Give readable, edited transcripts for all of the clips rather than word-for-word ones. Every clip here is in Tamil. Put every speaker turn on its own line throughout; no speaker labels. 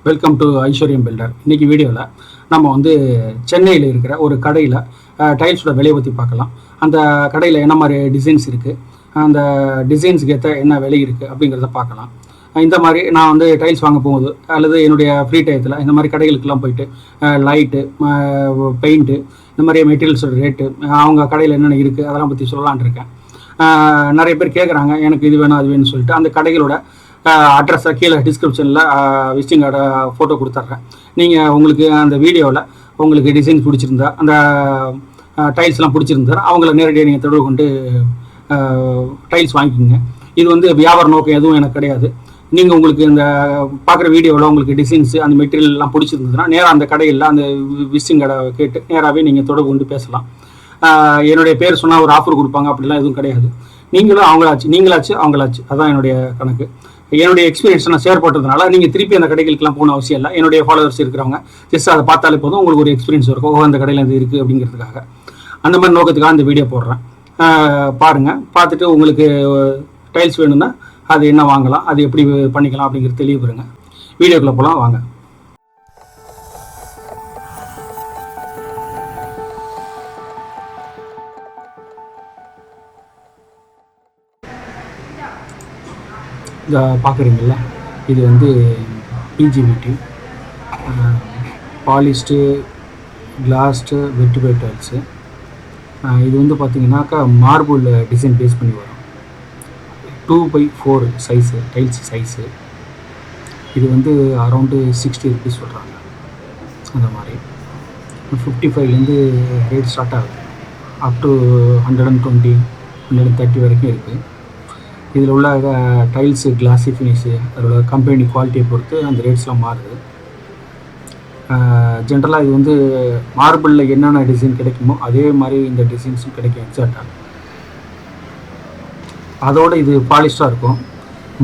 வெல்கம் டு ஐஸ்வர்யம் பில்டர். இன்றைக்கி வீடியோவில் நம்ம வந்து சென்னையில் இருக்கிற ஒரு கடையில் டைல்ஸோட விலையை பற்றி பார்க்கலாம். அந்த கடையில் என்ன மாதிரி டிசைன்ஸ் இருக்குது, அந்த டிசைன்ஸுக்கு ஏற்ற என்ன விலை இருக்குது அப்படிங்கிறத பார்க்கலாம். இந்த மாதிரி நான் வந்து டைல்ஸ் வாங்க போகும்போது அல்லது என்னுடைய ஃப்ரீ டயத்தில் இந்த மாதிரி கடைகளுக்கெல்லாம் போயிட்டு லைட்டு, பெயிண்ட்டு, இந்த மாதிரி மெட்டீரியல்ஸோட ரேட்டு, அவங்க கடையில் என்னென்ன இருக்குது அதெல்லாம் பற்றி சொல்லலான் இருக்கேன். நிறைய பேர் கேட்குறாங்க எனக்கு இது வேணும் அது வேணும்னு சொல்லிட்டு. அந்த கடைகளோட அட்ரஸை கீழே டிஸ்கிரிப்ஷனில் விசிட்டிங் கார்டை ஃபோட்டோ கொடுத்துட்றேன். நீங்கள் உங்களுக்கு அந்த வீடியோவில் உங்களுக்கு டிசைன் பிடிச்சிருந்தா, அந்த டைல்ஸ்லாம் பிடிச்சிருந்தா அவங்கள நேரடியாக நீங்கள் தொடர்பு கொண்டு டைல்ஸ் வாங்கிக்கோங்க. இது வந்து வியாபார நோக்கம் எதுவும் எனக்கு கிடையாது. நீங்கள் உங்களுக்கு இந்த பார்க்குற வீடியோவில் உங்களுக்கு டிசைன்ஸு அந்த மெட்டீரியல்லாம் பிடிச்சிருந்ததுன்னா நேராக அந்த கடையில் அந்த விசிட்டிங் கார்டை கேட்டு நேராகவே நீங்கள் தொடர்பு கொண்டு பேசலாம். என்னுடைய பேர் சொன்னால் ஒரு ஆஃபர் கொடுப்பாங்க, அப்படிலாம் எதுவும் கிடையாது. நீங்களும் நீங்களாச்சு அவங்களாச்சு, அதுதான் என்னுடைய கணக்கு. என்னுடைய எக்ஸ்பீரியன்ஸ் நான் ஷேர் பண்ணுறதுனால நீங்கள் திருப்பி அந்த கடைகளுக்கெல்லாம் போகணும் அவசியம் இல்லை. என்னுடைய ஃபாலோவர்ஸ் இருக்கிறவங்க ஜஸ்ட் அதை பார்த்தாலே போதும், உங்களுக்கு ஒரு எக்ஸ்பீரியன்ஸ் இருக்கும். அந்த கடையில் இது இருக்குது அப்படிங்கிறதுக்காக, அந்த மாதிரி நோக்கத்துக்காக இந்த வீடியோ போடுறேன். பாருங்கள், பார்த்துட்டு உங்களுக்கு டைல்ஸ் வேணும்னா அது என்ன வாங்கலாம், அது எப்படி பண்ணிக்கலாம் அப்படிங்கிறது தெளிவு பெறுங்க. வீடியோக்குள்ளே போகலாம் வாங்க. இதை பார்க்குறீங்கள, இது வந்து பிஜிவிடி பாலிஸ்டு கிளாஸ்டு வெட்டிபை டைல்ஸு. இது வந்து பார்த்திங்கனாக்கா மார்பிள் டிசைன் பேஸ் பண்ணி வரும். 2x4 size, tiles size. இது வந்து அரௌண்டு 60 ருபீஸ் சொல்கிறாங்க. அந்த மாதிரி 55லேருந்து ரேட் ஸ்டார்ட் ஆகுது. அப் டு 120 130 வரைக்கும் இருக்குது. இதில் உள்ள டைல்ஸு கிளாஸி ஃபினிஷு, அதோட கம்பெனி குவாலிட்டியை பொறுத்து அந்த ரேட்ஸ்லாம் மாறுது. ஜென்ரலாக இது வந்து மார்பிளில் என்னென்ன டிசைன் கிடைக்குமோ அதே மாதிரி இந்த டிசைன்ஸும் கிடைக்கும் எக்ஸாக்டாக. அதோடு இது பாலிஷ்டாக இருக்கும்.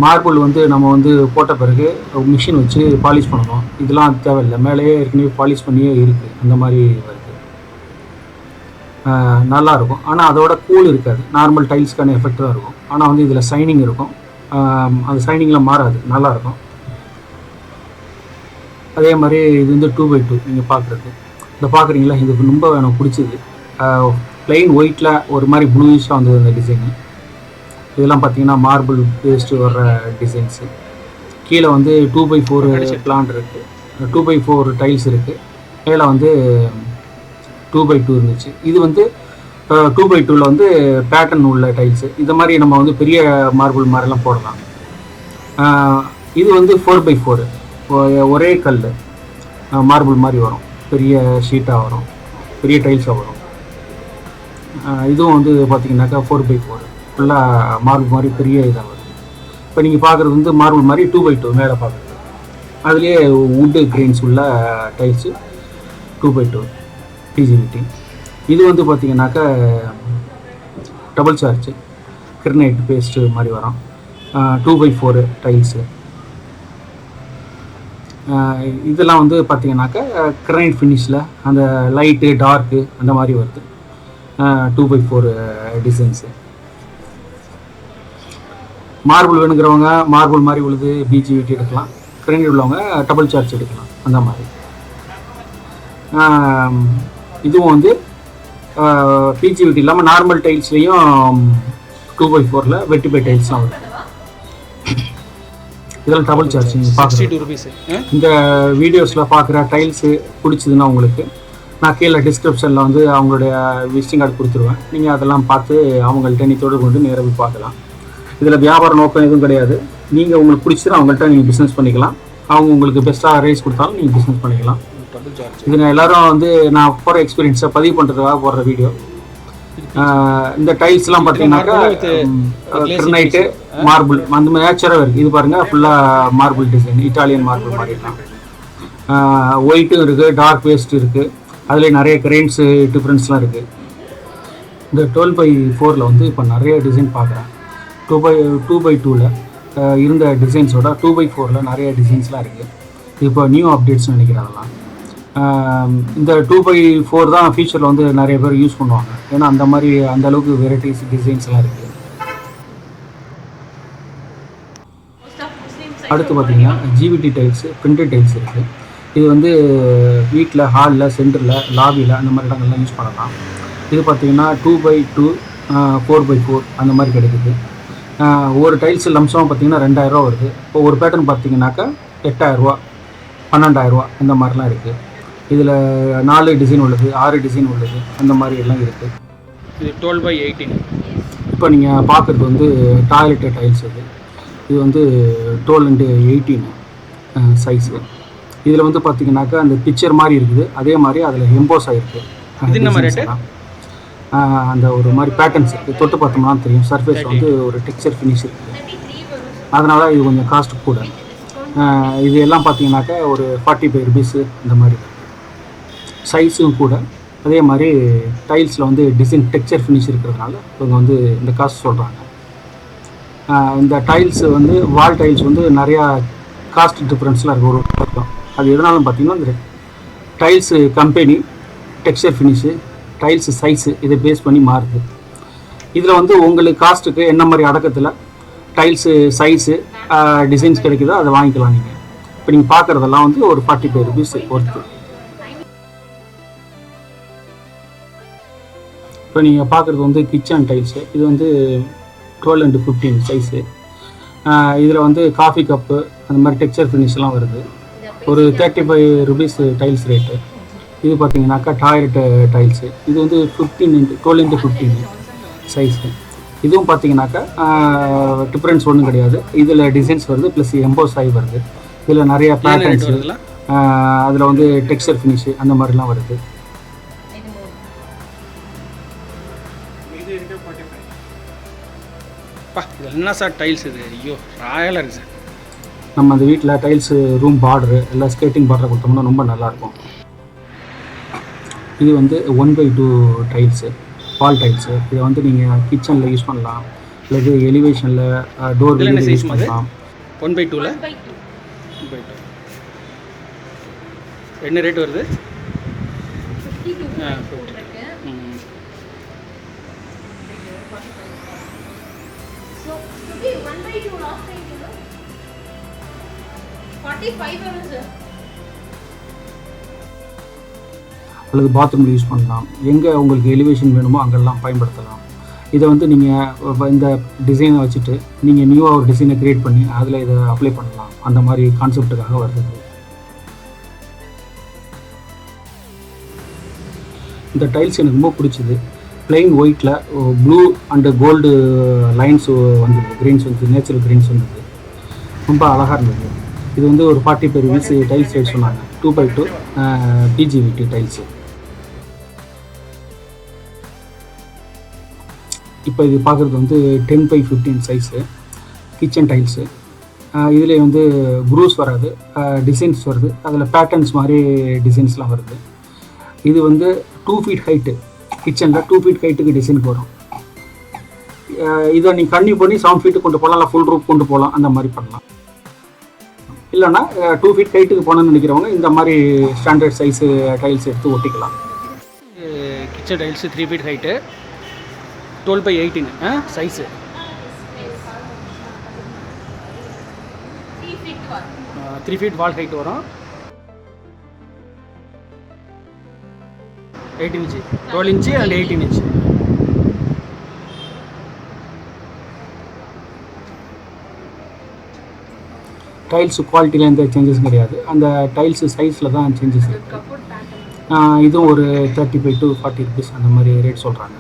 மார்பிள் வந்து நம்ம வந்து போட்ட பிறகு மிஷின் வச்சு பாலிஷ் பண்ணணும். இதெல்லாம் தேவையில்லை, மேலேயே ஏற்கனவே பாலிஷ் பண்ணியே இருக்குது. அந்த மாதிரி வருது, நல்லாயிருக்கும். ஆனால் அதோட கூல் இருக்காது, நார்மல் டைல்ஸ்க்கான எஃபெக்ட் தான் இருக்கும். ஆனால் வந்து இதில் சைனிங் இருக்கும், அந்த சைனிங்கில் மாறாது, நல்லாயிருக்கும். அதே மாதிரி இது வந்து 2x2 நீங்கள் பார்க்குறது. இந்த பார்க்குறீங்களா, இது ரொம்ப எனக்கு பிடிச்சது. ப்ளெயின் ஒயிட்டில் ஒரு மாதிரி ப்ளூயிஷாக வந்தது இந்த டிசைனு. இதெல்லாம் பார்த்தீங்கன்னா மார்பிள் பேஸ்ட்டு வர்ற டிசைன்ஸு. கீழே வந்து 2x4 பிளான் இருக்குது, 2x4 டைல்ஸ் இருக்குது. மேலே வந்து 2x2 இருந்துச்சு. இது வந்து 2x2வில் வந்து பேட்டர்ன் உள்ள டைல்ஸு. இந்த மாதிரி நம்ம வந்து பெரிய மார்பிள் மாதிரிலாம் போடலாம். இது வந்து 4x4 ஒரே கல் மார்பிள் மாதிரி வரும், பெரிய ஷீட்டாக வரும், பெரிய டைல்ஸாக வரும். இதுவும் வந்து பார்த்திங்கனாக்கா 4x4 ஃபுல்லாக மார்பிள் மாதிரி பெரிய இதாக வரும். இப்போ நீங்கள் பார்க்குறது வந்து மார்பிள் மாதிரி 2x2 மேலே பார்க்குறது. அதுலேயே வுட்டு கிரெயின்ஸ் உள்ள டைல்ஸு 2x2 பிஜிவிடி. இது வந்து பார்த்திங்கனாக்கா டபுள் சார்ஜ் கிரனைட் பேஸ்ட்டு மாதிரி வரும், 2x4 டைல்ஸு. இதெல்லாம் வந்து பார்த்திங்கனாக்கா கிரனைட் ஃபினிஷில் அந்த லைட்டு டார்க்கு அந்த மாதிரி வருது, 2x4 டிசைன்ஸு. மார்பிள் வேணுங்கிறவங்க மார்பிள் மாதிரி உள்ளது பிஜிவிடி எடுக்கலாம், கிரனைட் உள்ளவங்க டபுள் சார்ஜ் எடுக்கலாம். அந்த மாதிரி இதுவும் வந்து பிஜிவிடி இல்லாமல் நார்மல் டைல்ஸ்லேயும் 2x4ல் வெட்டிபை டைல்ஸ்லாம் வருது. இதெல்லாம் டபுள் சார்ஜ். நீங்கள் பார்க்குறது இந்த வீடியோஸில் பார்க்குற டைல்ஸு பிடிச்சதுன்னா உங்களுக்கு நான் கீழே டிஸ்கிரிப்ஷனில் வந்து அவங்களுடைய விசிட்டிங் கார்டு கொடுத்துருவேன். நீங்கள் அதெல்லாம் பார்த்து அவங்கள்ட்ட நீ தொடர்பு கொண்டு நேராக போய் பார்க்கலாம். இதில் வியாபார நோக்கம் எதுவும் கிடையாது. நீங்கள் உங்களுக்கு பிடிச்சதுன்னா அவங்கள்ட்ட நீங்கள் பிஸ்னஸ் பண்ணிக்கலாம். அவங்க உங்களுக்கு பெஸ்ட்டாக ரைஸ் கொடுத்தாலும் நீங்கள் பிஸ்னஸ் பண்ணிக்கலாம். இது நான் எல்லோரும் வந்து நான் போகிற எக்ஸ்பீரியன்ஸை பதிவு பண்ணுறதுக்காக போடுற வீடியோ. இந்த டைல்ஸ்லாம் பார்த்தீங்கன்னாக்கா கிரனைட்டு மார்பிள் அந்த மாதிரி நேச்சராக இருக்குது. இது பாருங்கள், ஃபுல்லாக மார்பிள் டிசைன், இட்டாலியன் மார்பிள் மாதிரி தான். ஒயிட்டும் இருக்குது, டார்க் வேஸ்ட் இருக்குது, அதுலேயே நிறைய கிரெயின்ஸு டிஃப்ரென்ஸ்லாம் இருக்குது. இந்த 12x4ல் வந்து இப்போ நிறைய டிசைன் பார்க்குறேன். 2x2வில் இருந்த டிசைன்ஸோட 2x4ல் நிறைய டிசைன்ஸ்லாம் இருக்குது. இப்போ நியூ அப்டேட்ஸ்னு நினைக்கிறேன். அதெல்லாம் இந்த 2x4 தான் ஃபியூச்சரில் வந்து நிறைய பேர் யூஸ் பண்ணுவாங்க. ஏன்னா அந்த மாதிரி அந்த அளவுக்கு வெரைட்டிஸ் டிசைன்ஸ்லாம் இருக்குது. அடுத்து பார்த்தீங்கன்னா ஜிவிடி டைல்ஸு, பிரிண்டட் டைல்ஸ் இருக்குது. இது வந்து வீட்டில், ஹாலில், சென்டரில், லாபியில் அந்த மாதிரி இடங்கள்லாம் யூஸ் பண்ணலாம். இது பார்த்தீங்கன்னா 2x2 4x4 அந்த மாதிரி கிடைக்குது. ஒரு டைல்ஸு லம்சமாக பார்த்தீங்கன்னா 2000 ரூபா வருது. இப்போ ஒரு பேட்டர்ன் பார்த்தீங்கன்னாக்கா 8000 ரூபா, 12,000 ரூபா இந்த மாதிரிலாம் இருக்குது. இதில் 4 டிசைன் உள்ளது, 6 டிசைன் உள்ளது, அந்த மாதிரி எல்லாம் இருக்குது. இது 12x18. இப்போ நீங்கள் பார்க்குறது வந்து டாய்லெட் டைல்ஸ். இது வந்து 12x18 சைஸு. இதில் வந்து பார்த்தீங்கன்னாக்கா அந்த பிக்சர் மாதிரி இருக்குது, அதே மாதிரி அதில் எம்போஸ் ஆகிருக்கு. அந்த ஒரு மாதிரி பேட்டர்ன்ஸ் இருக்குது, தொட்டு பார்த்தோம்னா தெரியும். சர்ஃபேஸ் வந்து ஒரு டெக்ஸ்சர் ஃபினிஷ் இருக்குது, அதனால் இது கொஞ்சம் காஸ்ட் கூட. இது எல்லாம் பார்த்தீங்கன்னாக்கா ஒரு 45 ருபீஸு இந்த மாதிரி சைஸும் கூட. அதே மாதிரி டைல்ஸில் வந்து டிசைன் டெக்ஸ்சர் ஃபினிஷ் இருக்கிறதுனால இவங்க வந்து இந்த காஸ்ட் சொல்கிறாங்க. இந்த டைல்ஸு வந்து வால் டைல்ஸ் வந்து நிறையா காஸ்ட் டிஃப்ரென்ஸ்லாம் இருக்குது ஒரு பக்கம். அது எதனாலும் பார்த்தீங்கன்னா இந்த tiles company, texture finish, tiles size இதை பேஸ் பண்ணி மாறுது. இதில் வந்து உங்களுக்கு காஸ்ட்டுக்கு என்ன மாதிரி அடக்கத்தில் டைல்ஸு சைஸு டிசைன்ஸ் கிடைக்குதோ அதை வாங்கிக்கலாம். நீங்கள் இப்போ நீங்கள் பார்க்குறதெல்லாம் வந்து ஒரு 45 ருபீஸ் ஒர்த்து. இப்போ நீங்கள் பார்க்குறது வந்து கிச்சன் டைல்ஸு. இது வந்து 12x15 சைஸு. இதில் வந்து காஃபி கப்பு அந்த மாதிரி டெக்ஸ்சர் ஃபினிஷ்லாம் வருது. ஒரு 35 ருபீஸ் டைல்ஸ் ரேட்டு. இது பார்த்தீங்கன்னாக்கா டாய்லெட் டைல்ஸு. இது வந்து 12x15 சைஸு. இதுவும் பார்த்தீங்கன்னாக்கா டிஃப்ரென்ஸ் ஒன்றும் கிடையாது. இதில் டிசைன்ஸ் வருது, ப்ளஸ் எம்போஸ் ஆகி வருது. இதில் நிறைய பேட்டர்ன்ஸு, அதில் வந்து டெக்ஸ்சர் ஃபினிஷு அந்த மாதிரிலாம் வருது.
என்ன சார் டைல்ஸ் இது? ஐயோ ராயலாக இருக்குது சார்.
நம்ம அந்த வீட்டில் டைல்ஸு ரூம் பார்டரு எல்லாம் ஸ்கேட்டிங் பார்டரை கொடுத்தோம்னா ரொம்ப நல்லாயிருக்கும். இது வந்து 1x2 டைல்ஸு, வால் டைல்ஸு. இதை வந்து நீங்கள் கிச்சனில் யூஸ் பண்ணலாம், அல்லது எலிவேஷனில் டோர் யூஸ் பண்ணலாம்.
1x2ல என்ன ரேட் வருது?
45 அல்லது பாத்ரூமில் யூஸ் பண்ணலாம். எங்கே உங்களுக்கு எலிவேஷன் வேணுமோ அங்கெல்லாம் பயன்படுத்தலாம். இதை வந்து நீங்கள் இந்த டிசைனை வச்சுட்டு நீங்கள் நியூவாக ஒரு டிசைனை க்ரியேட் பண்ணி அதில் இதை அப்ளை பண்ணலாம். அந்த மாதிரி கான்செப்டுக்காக வருது. இந்த டைல்ஸ் எனக்கு ரொம்ப பிடிச்சிது. பிளெயின் ஒயிட்டில் ப்ளூ அண்டு கோல்டு லைன்ஸ் வந்தது, க்ரீன்ஸ் வந்து நேச்சுரல் க்ரீன்ஸ் வந்தது, ரொம்ப அழகாக இருந்தது. இது வந்து ஒரு 45 ருபீஸ் டைல்ஸ் ரேட் சொன்னாங்க. 2x2 PGVT tiles. இப்போ இது பார்க்குறது வந்து 10x15 சைஸு கிச்சன் டைல்ஸு. இதில் வந்து க்ரூஸ் வராது, டிசைன்ஸ் வருது, அதில் பேட்டர்ன்ஸ் மாதிரி டிசைன்ஸ்லாம் வருது. இது வந்து 2 ஃபீட் ஹைட்டு, கிச்சனில் 2 ஃபீட் ஹைட்டுக்கு டிசைனுக்கு வரும். இதை நீங்கள் கன்னி பண்ணி 7 ஃபீட்டுக்கு கொண்டு போகலாம், இல்லை ஃபுல் ரூப் கொண்டு போகலாம், அந்த மாதிரி பண்ணலாம். இல்லைனா 2 ஃபீட் ஹைட்டுக்கு போகணுன்னு நினைக்கிறவங்க இந்த மாதிரி ஸ்டாண்டர்ட் சைஸு டைல்ஸ் எடுத்து ஒட்டிக்கலாம்.
Kitchen tiles 3 feet height, 12x18 size. 3 feet wall height வரும். 8 inch, 12 inch and 18 inch.
Tiles குவாலிட்டியில் எந்த சேஞ்சஸும் கிடையாது, அந்த டைல்ஸு சைஸில் தான் சேஞ்சஸ் இருக்குது. இதுவும் ஒரு 35 to 40 ருபீஸ் அந்த மாதிரி ரேட் சொல்கிறாங்க.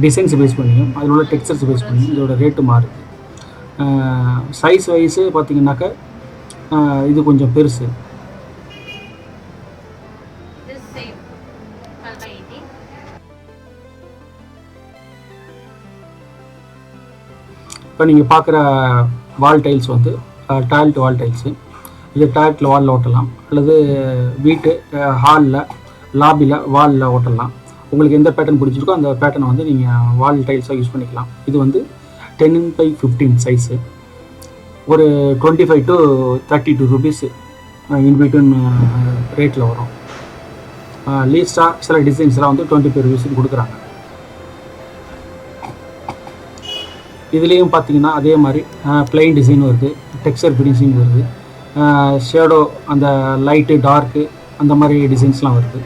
டிசைன்ஸ் பேஸ் பண்ணியும் அதில் உள்ள டெக்ஸ்சர்ஸ் பேஸ் பண்ணியும் இதோட ரேட்டு மாறுது. சைஸ் வைஸு பார்த்திங்கனாக்கா இது கொஞ்சம் பெருசு. இப்போ நீங்கள் பார்க்குற வால் டைல்ஸ் வந்து டாய்லெட் வால் டைல்ஸு. இது டாய்லெட்டில் வாலில் ஓட்டலாம், அல்லது வீட்டு ஹாலில், லாபியில் வாலில் ஓட்டலாம். உங்களுக்கு எந்த பேட்டர்ன் பிடிச்சிருக்கோ அந்த பேட்டர்னை வந்து நீங்கள் வால் டைல்ஸாக யூஸ் பண்ணிக்கலாம். இது வந்து 10x15 சைஸு. ஒரு 25 to 32 ருபீஸு இன்பிட்வீன் ரேட்டில் வரும். லீஸ்ட்டாக சில டிசைன்ஸ்லாம் வந்து 25 ருபீஸுக்கு கொடுக்குறாங்க. இதுலேயும் பார்த்தீங்கன்னா அதே மாதிரி பிளெயின் டிசைன் வருது, டெக்ஸ்சர் ஃபினிஷிங் வருது, ஷேடோ அந்த லைட்டு டார்க்கு அந்த மாதிரி டிசைன்ஸ்லாம் வருது.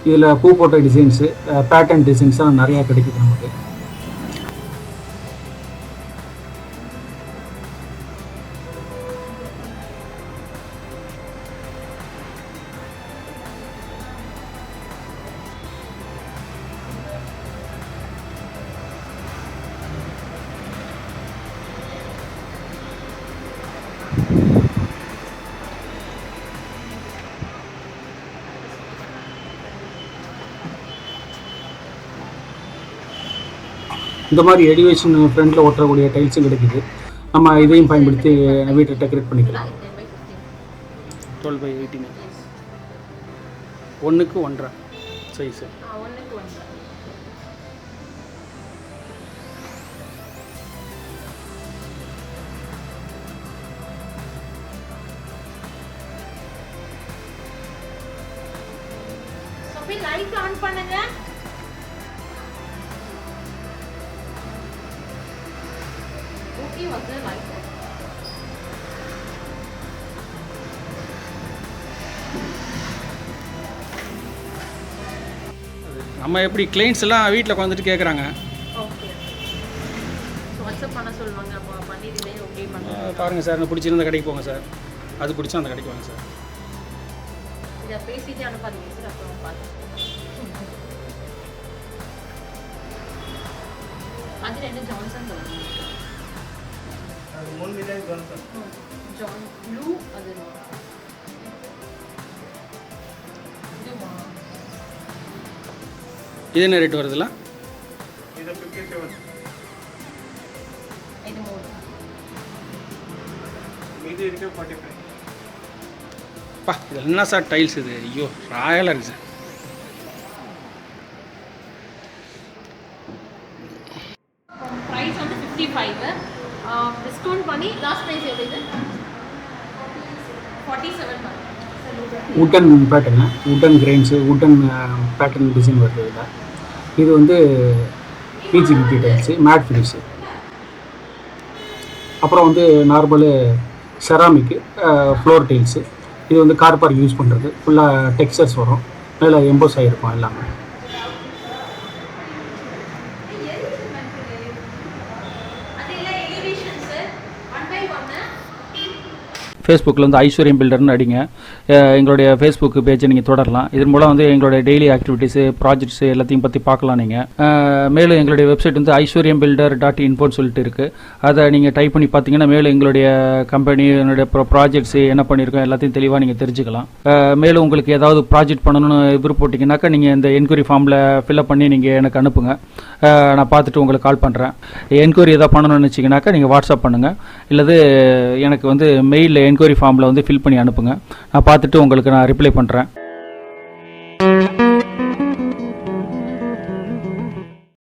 இதில் பூ போட்ட டிசைன்ஸு, பேட்டர்ன் டிசைன்ஸ்லாம் நிறையா கிடைக்குது நமக்கு. இந்த மாதிரி எலிவேஷன் ஃப்ரண்ட்டில் ஒட்டக்கூடிய டைல்ஸும் கிடைக்குது. நம்ம இதையும் பயன்படுத்தி வீட்டை டெக்கரேட் பண்ணிக்கலாம்.
12/18 1க்கு 1.5 சைஸு.
லைட் ஆன் பண்ணுங்க. ஓகே வந்து லைட்
நம்ம எப்படி கிளைண்ட்ஸ் எல்லாம் வீட்டில் உட்காந்துட்டு கேட்குறாங்க.
ஓகே வாட்ஸ்அப் பண்ண சொல்லுவாங்க. அப்போ பண்ணிடுவே ஓகே பண்ணுங்க.
பாருங்கள் சார், எனக்கு பிடிச்சிருந்த கடைக்கு போங்க சார், அது பிடிச்சா அந்த கடைக்கு வாங்க சார்.
இதை பேசிட்டு அனுப்பாதீங்க சார், அப்புறம் பார்த்து அது 2 ஜான்சன் சொல்லுங்க.
அது 3 டிசைன் ஜான்சன்.
ஜான் ப்ளூ அது
இது என்ன ரேட் வருதுல்ல?
இது 57.
இது 3.
மீதி இருக்கு 45.
பா, இது என்ன சார் டைல்ஸ் இது? ஐயோ, ராயலாக இருக்குது சார்.
ப்ரைஸ் வந்து 55. டிஸ்கவுண்ட் பண்ணி லாஸ்ட் ப்ரைஸ் எவ்வளோ இது? 47.
Wooden pattern, wooden grains, wooden pattern design வருது இதில். இது வந்து பிஜிபிடி டைல்ஸு, மேட் ஃபினிஷு. அப்புறம் வந்து நார்மலு செராமிக்கு ஃப்ளோர் டைல்ஸு. இது வந்து கார் பார்க் யூஸ் பண்ணுறது. ஃபுல்லாக டெக்ஸ்சர்ஸ் வரும், மேலே எம்போஸ் ஆகிருக்கும் எல்லாமே.
ஃபேஸ்புக்கில் வந்து ஐஸ்வர்யம் பில்டர்னு அடிங்க. எங்களுடைய ஃபேஸ்புக் பேஜை நீங்கள் தொடரலாம். இதன் மூலம் வந்து எங்களுடைய டெய்லி ஆக்டிவிட்டீஸு, ப்ராஜெக்ட்ஸு எல்லாத்தையும் பற்றி பார்க்கலாம் நீங்கள். மேலும் எங்களுடைய வெப்சைட் வந்து aishwaryambuilder.info சொல்லிட்டு இருக்குது. அதை நீங்கள் டைப் பண்ணி பார்த்தீங்கன்னா மேலும் எங்களுடைய கம்பெனி, என்னுடைய ப்ராஜெக்ட்ஸு என்ன பண்ணியிருக்கோம் எல்லாத்தையும் தெளிவாக நீங்கள் தெரிஞ்சுக்கலாம். மேலும் உங்களுக்கு ஏதாவது ப்ராஜெக்ட் பண்ணணும்னு விருப்பப்பட்டீங்கன்னாக்கா நீங்கள் இந்த என்கொயரி ஃபார்மில் ஃபில்அப் பண்ணி நீங்கள் எனக்கு அனுப்புங்க. நான் பார்த்துட்டு உங்களுக்கு கால் பண்ணுறேன். என்கொயரி எதாவது பண்ணணும்னு வச்சிங்கனாக்கா நீங்கள் வாட்ஸ்அப் பண்ணுங்கள், இல்லது எனக்கு வந்து மெயிலில் என்கொயரி ஃபார்மில் வந்து ஃபில் பண்ணி அனுப்புங்க. நான் பார்த்துட்டு உங்களுக்கு நான் ரிப்ளை பண்ணுறேன்.